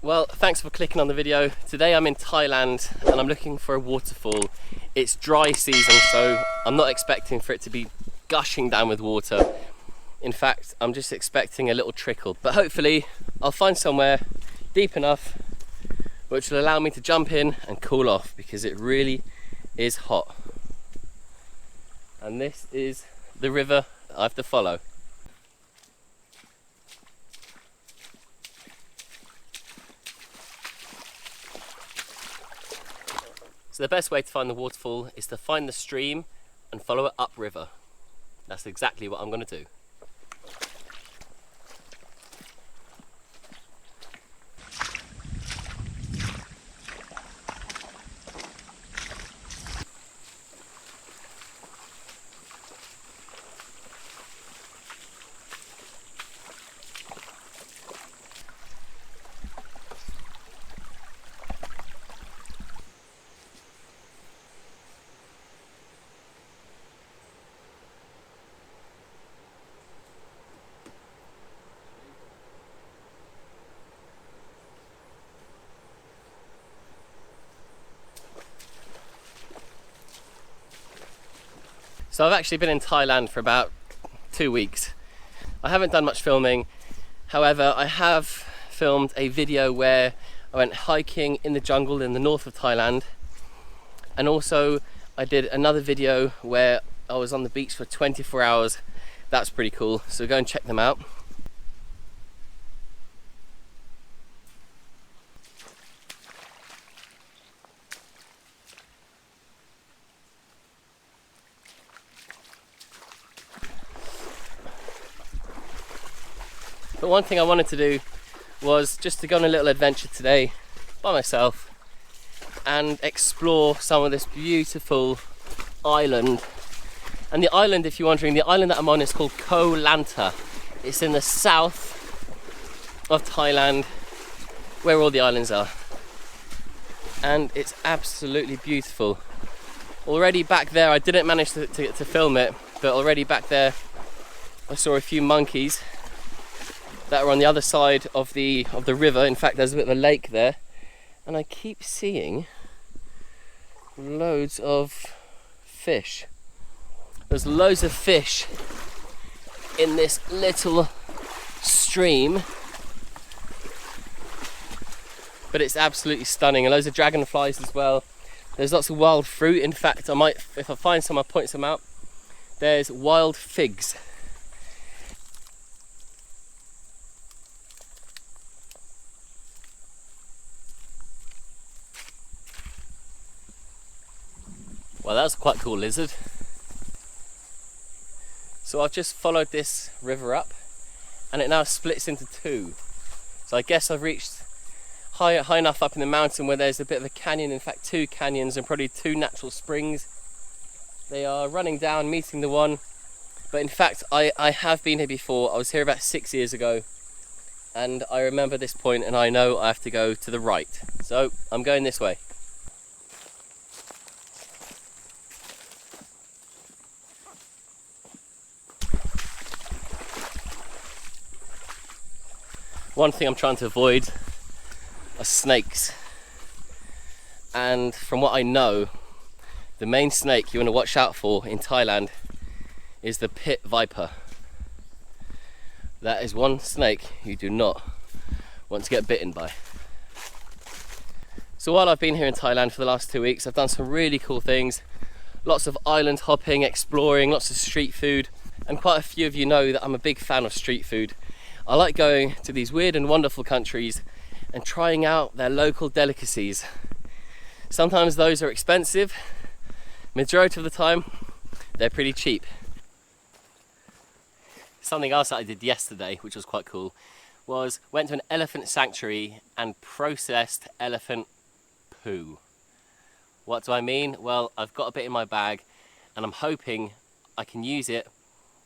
Well, thanks for clicking on the video. Today I'm in Thailand and I'm looking for a waterfall. It's dry season, so I'm not expecting for it to be gushing down with water. In fact, I'm just expecting a little trickle, but hopefully I'll find somewhere deep enough which will allow me to jump in and cool off, because it really is hot. And this is the river I have to follow. So the best way to find the waterfall is to find the stream and follow it upriver. That's exactly what I'm going to do. So I've actually been in Thailand for about 2 weeks. I haven't done much filming. However, I have filmed a video where I went hiking in the jungle in the north of Thailand. And also I did another video where I was on the beach for 24 hours. That's pretty cool. So go and check them out. But one thing I wanted to do was just to go on a little adventure today by myself and explore some of this beautiful island. And the island, if you're wondering, the island that I'm on is called Koh Lanta. It's in the south of Thailand, where all the islands are. And it's absolutely beautiful. Already back there, I didn't manage to film it, but already back there I saw a few monkeys that are on the other side of the river. In fact, there's a bit of a lake there, and I keep seeing loads of fish. There's loads of fish in this little stream, but it's absolutely stunning, and loads of dragonflies as well. There's lots of wild fruit. In fact, I might, if I find some, I'll point some out. There's wild figs. Well, that's quite a cool lizard. So I've just followed this river up, and it now splits into two. So I guess I've reached high enough up in the mountain where there's a bit of a canyon, in fact 2 canyons and probably 2 natural springs. They are running down, meeting the one. But in fact, I have been here before. I was here about 6 years ago, and I remember this point, and I know I have to go to the right. So I'm going this way. One thing I'm trying to avoid are snakes. And from what I know, the main snake you want to watch out for in Thailand is the pit viper. That is one snake you do not want to get bitten by. So while I've been here in Thailand for the last 2 weeks, I've done some really cool things. Lots of island hopping, exploring, lots of street food. And quite a few of you know that I'm a big fan of street food. I like going to these weird and wonderful countries and trying out their local delicacies. Sometimes those are expensive. Majority of the time, they're pretty cheap. Something else that I did yesterday, which was quite cool, was went to an elephant sanctuary and processed elephant poo. What do I mean? Well, I've got a bit in my bag and I'm hoping I can use it,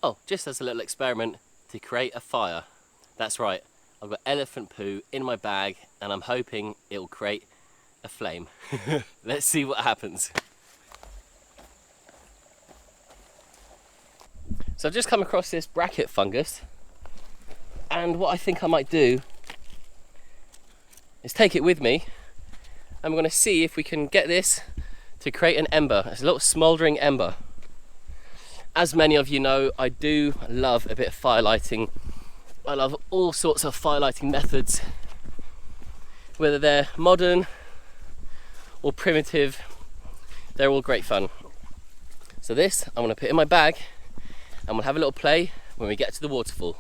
well, just as a little experiment to create a fire. That's right, I've got elephant poo in my bag and I'm hoping it will create a flame. Let's see what happens. So I've just come across this bracket fungus, and what I think I might do is take it with me, and we're going to see if we can get this to create an ember. It's a little smouldering ember. As many of you know, I do love a bit of firelighting. I love all sorts of firelighting methods, whether they're modern or primitive, they're all great fun. So this, I'm going to put in my bag, and we'll have a little play when we get to the waterfall.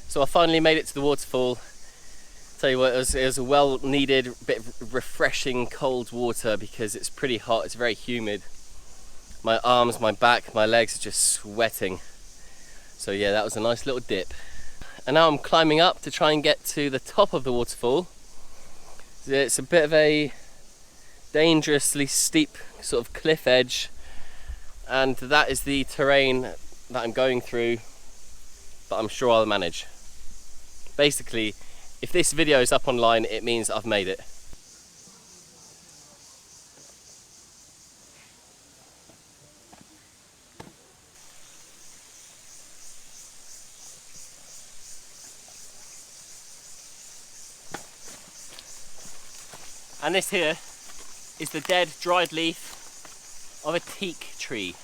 So I finally made it to the waterfall. Tell you what, it was a well needed bit of refreshing cold water because it's pretty hot, it's very humid. My arms, my back, my legs are just sweating. So yeah, that was a nice little dip. And now I'm climbing up to try and get to the top of the waterfall. It's a bit of a dangerously steep sort of cliff edge, and that is the terrain that I'm going through, but I'm sure I'll manage. Basically, if this video is up online, it means I've made it. And this here is the dead, dried leaf of a teak tree.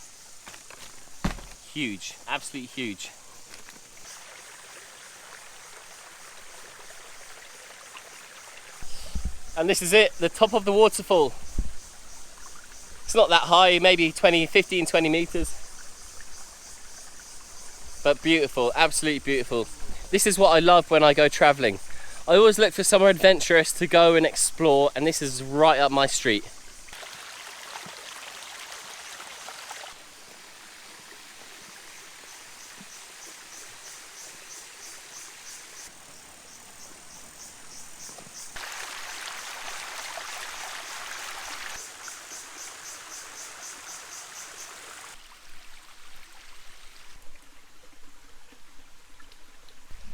Huge, absolutely huge. And this is it, the top of the waterfall. It's not that high, maybe 15, 20 meters. But beautiful, absolutely beautiful. This is what I love when I go traveling. I always look for somewhere adventurous to go and explore, and this is right up my street.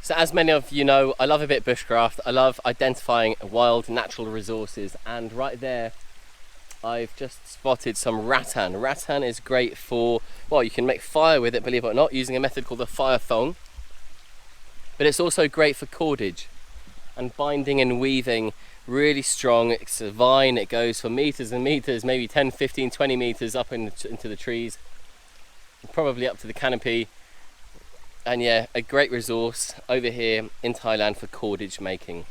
So as many of you know, I love a bit of bushcraft. I love identifying wild natural resources, and right there I've just spotted some rattan. Rattan is great for, well, you can make fire with it, believe it or not, using a method called the fire thong. But it's also great for cordage and binding and weaving, really strong. It's a vine, it goes for meters and meters, maybe 10, 15, 20 meters up into the trees, probably up to the canopy. And yeah, a great resource over here in Thailand for cordage making.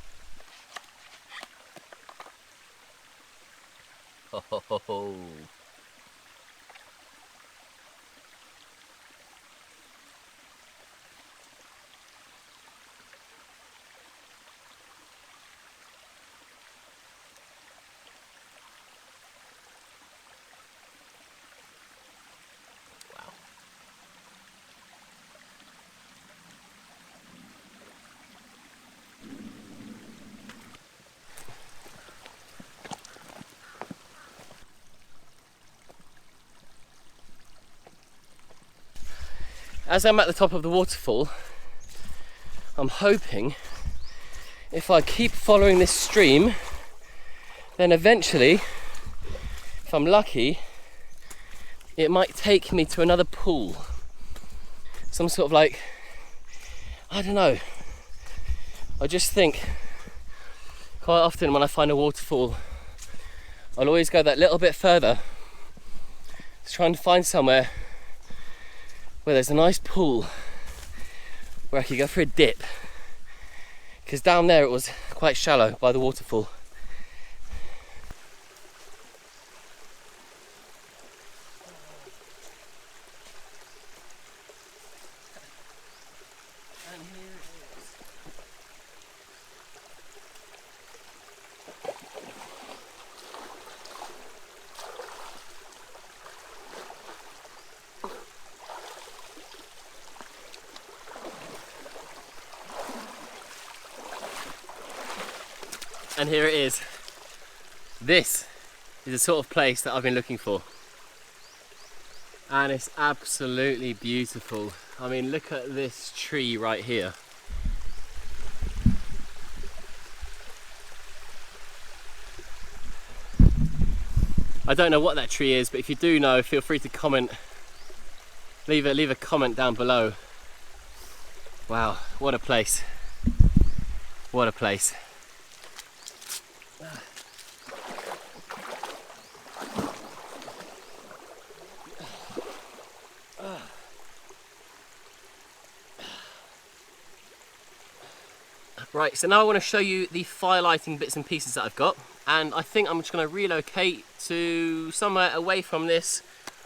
Ho, ho, ho, ho. As I'm at the top of the waterfall, I'm hoping if I keep following this stream, then eventually, if I'm lucky, it might take me to another pool. Some sort of like, I don't know. I just think quite often when I find a waterfall, I'll always go that little bit further to try and find somewhere where there's a nice pool where I could go for a dip, because down there it was quite shallow by the waterfall. And here it is. And here it is. This is the sort of place that I've been looking for. And it's absolutely beautiful. I mean, look at this tree right here. I don't know what that tree is, but if you do know, feel free to comment. Leave a comment down below. Wow, what a place. What a place. Right, so now I want to show you the firelighting bits and pieces that I've got, and I think I'm just going to relocate to somewhere away from this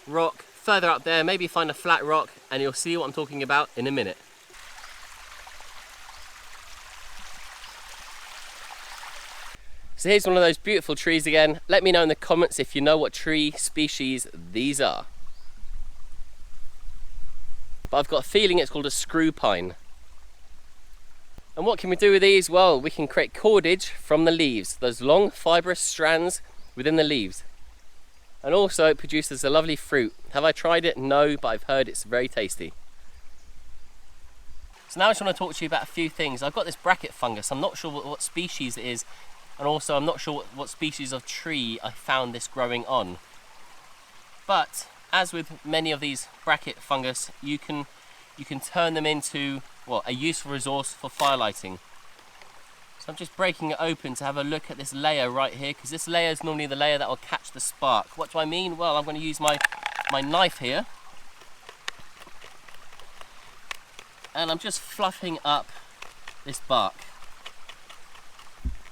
rock, further up there, maybe find a flat rock, and you'll see what I'm talking about in a minute. So here's one of those beautiful trees again. Let me know in the comments if you know what tree species these are. But I've got a feeling it's called a screw pine. And what can we do with these? Well, we can create cordage from the leaves, those long fibrous strands within the leaves. And also it produces a lovely fruit. Have I tried it? No, but I've heard it's very tasty. So now I just want to talk to you about a few things. I've got this bracket fungus. I'm not sure what species it is, and also I'm not sure what species of tree I found this growing on. But as with many of these bracket fungus, you can turn them into, well, a useful resource for firelighting. So I'm just breaking it open to have a look at this layer right here, because this layer is normally the layer that will catch the spark. What do I mean? Well, I'm going to use my knife here, and I'm just fluffing up this bark.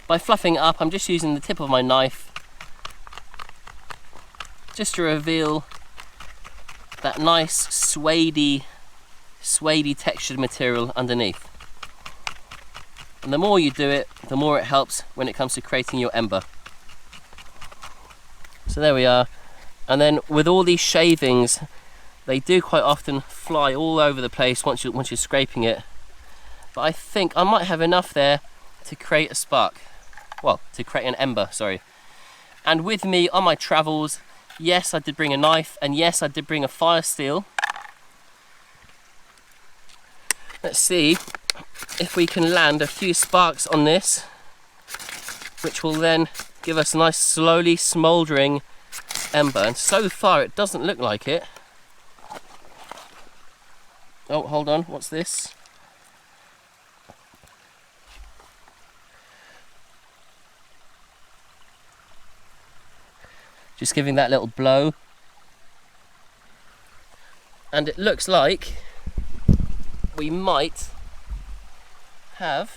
By fluffing it up, I'm just using the tip of my knife just to reveal that nice suede textured material underneath. And the more you do it, the more it helps when it comes to creating your ember. So there we are. And then with all these shavings, they do quite often fly all over the place once you're scraping it. But I think I might have enough there to create a spark. Well, to create an ember, sorry. And with me on my travels, yes, I did bring a knife, and yes, I did bring a fire steel. Let's see if we can land a few sparks on this, which will then give us a nice slowly smouldering ember. And so far it doesn't look like it. Oh, hold on, what's this? Just giving that little blow. And it looks like we might have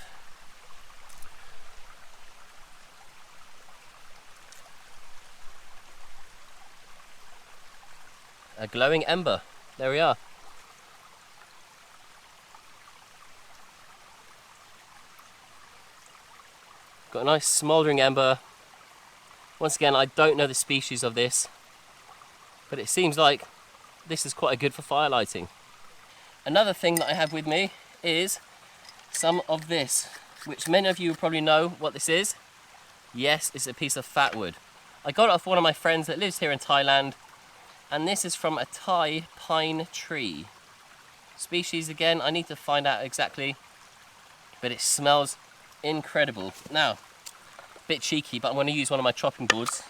a glowing ember. There we are. Got a nice smouldering ember. Once again, I don't know the species of this, but it seems like this is quite good for firelighting. Another thing that I have with me is some of this, which many of you will probably know what this is. Yes, it's a piece of fat wood. I got it off one of my friends that lives here in Thailand, and this is from a Thai pine tree. Species again, I need to find out exactly, but it smells incredible. Now, a bit cheeky, but I'm going to use one of my chopping boards.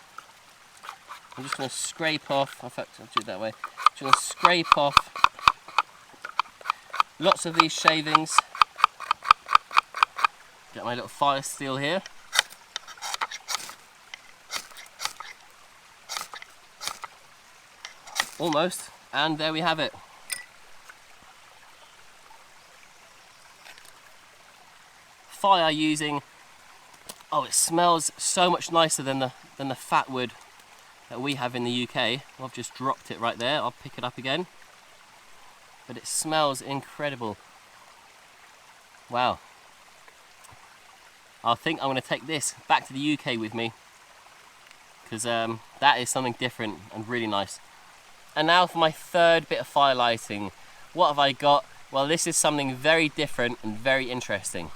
I'm just going to scrape off, in fact I'll do it that way, just going to scrape off lots of these shavings. Get my little fire steel here. Almost, and there we have it. Fire using, oh, it smells so much nicer than the fat wood that we have in the UK. I've just dropped it right there. I'll pick it up again. But it smells incredible. Wow. I think I'm going to take this back to the UK with me, because that is something different and really nice. And now for my third bit of firelighting. What have I got? Well, this is something very different and very interesting.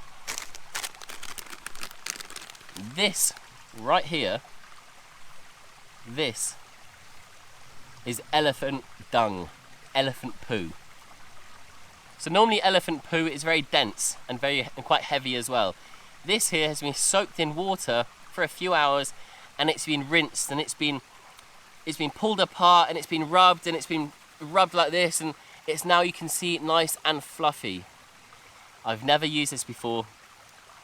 This right here, this is elephant dung, elephant poo. So normally elephant poo is very dense and quite heavy as well. This here has been soaked in water for a few hours, and it's been rinsed, and it's been pulled apart, and it's been rubbed like this, and it's now, you can see, nice and fluffy. I've never used this before,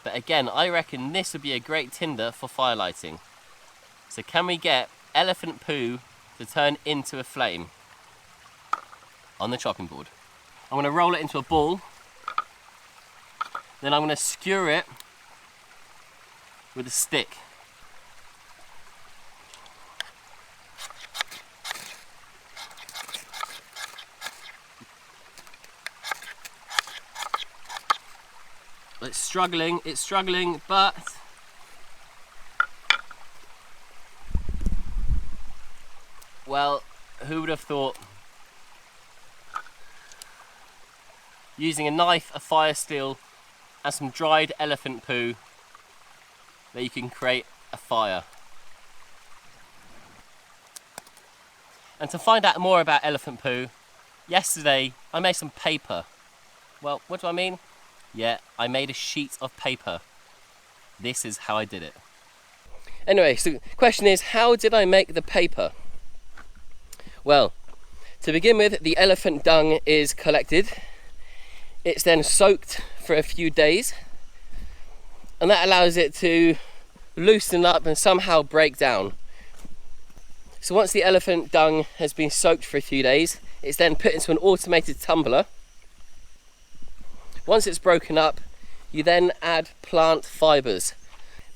but again, I reckon this would be a great tinder for firelighting. So can we get elephant poo to turn into a flame on the chopping board? I'm going to roll it into a ball, then I'm going to skewer it with a stick. It's struggling, but well, who would have thought using a knife, a fire steel, and some dried elephant poo that you can create a fire. And to find out more about elephant poo, yesterday I made some paper. Well, what do I mean? Yeah, I made a sheet of paper. This is how I did it. Anyway, so the question is, how did I make the paper? Well, to begin with, the elephant dung is collected. It's then soaked for a few days, and that allows it to loosen up and somehow break down. So once the elephant dung has been soaked for a few days, it's then put into an automated tumbler. Once it's broken up, you then add plant fibres,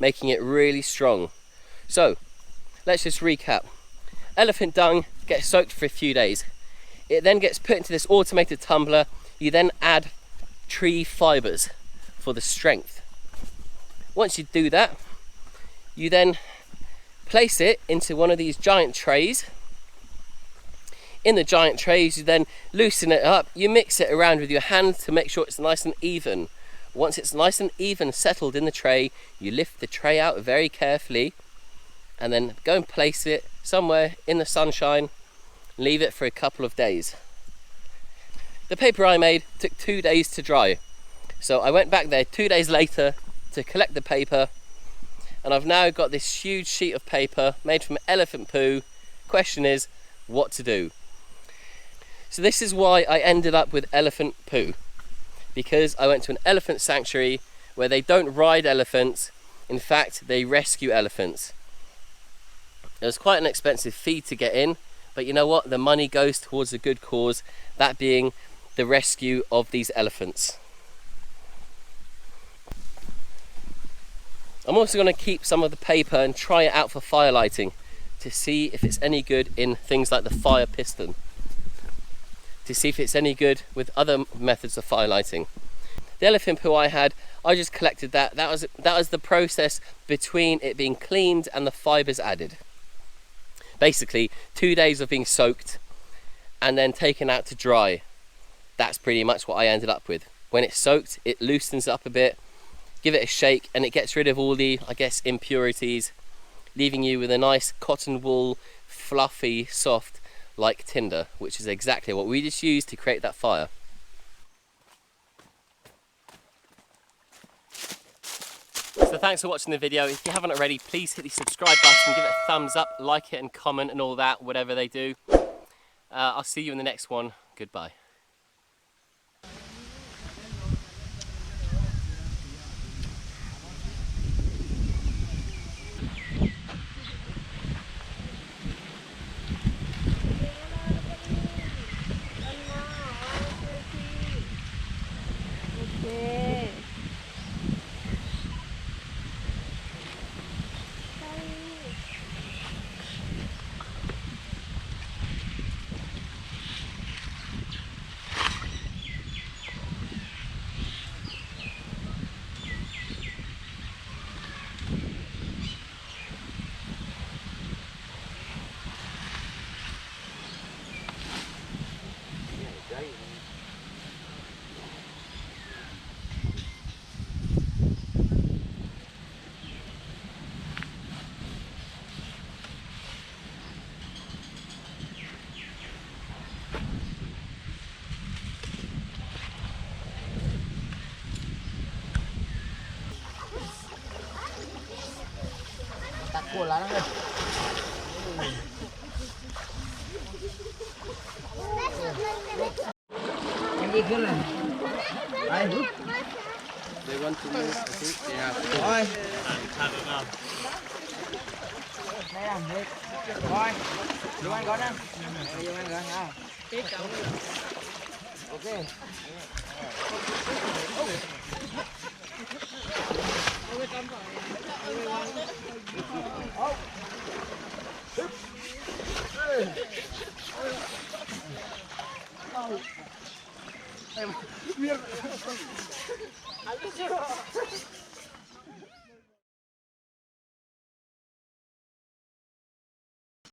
making it really strong. So let's just recap. Elephant dung gets soaked for a few days. It then gets put into this automated tumbler. You then add tree fibres for the strength. Once you do that, you then place it into one of these giant trays. In the giant trays, you then loosen it up. You mix it around with your hand to make sure it's nice and even. Once it's nice and even settled in the tray, you lift the tray out very carefully and then go and place it somewhere in the sunshine. Leave it for a couple of days. The paper I made took 2 days to dry. So I went back there 2 days later to collect the paper, and I've now got this huge sheet of paper made from elephant poo. Question is, what to do? So this is why I ended up with elephant poo, because I went to an elephant sanctuary where they don't ride elephants. In fact, they rescue elephants. It was quite an expensive fee to get in, but you know what? The money goes towards a good cause, that being the rescue of these elephants. I'm also going to keep some of the paper and try it out for firelighting to see if it's any good in things like the fire piston, to see if it's any good with other methods of firelighting. The elephant poo I had, I just collected that. That was the process between it being cleaned and the fibres added. Basically, 2 days of being soaked and then taken out to dry. That's pretty much what I ended up with. When it's soaked, it loosens up a bit, give it a shake, and it gets rid of all the, I guess, impurities, leaving you with a nice cotton wool, fluffy, soft, like tinder, which is exactly what we just used to create that fire. So thanks for watching the video. If you haven't already, please hit the subscribe button, give it a thumbs up, like it and comment and all that, whatever they do. I'll see you in the next one. Goodbye. Khổ lắm rồi. Em điขึ้นเลยไป They want to move, I think they have to. rồi đây là đây rồi vô ăn con đó vô ăn con nào ok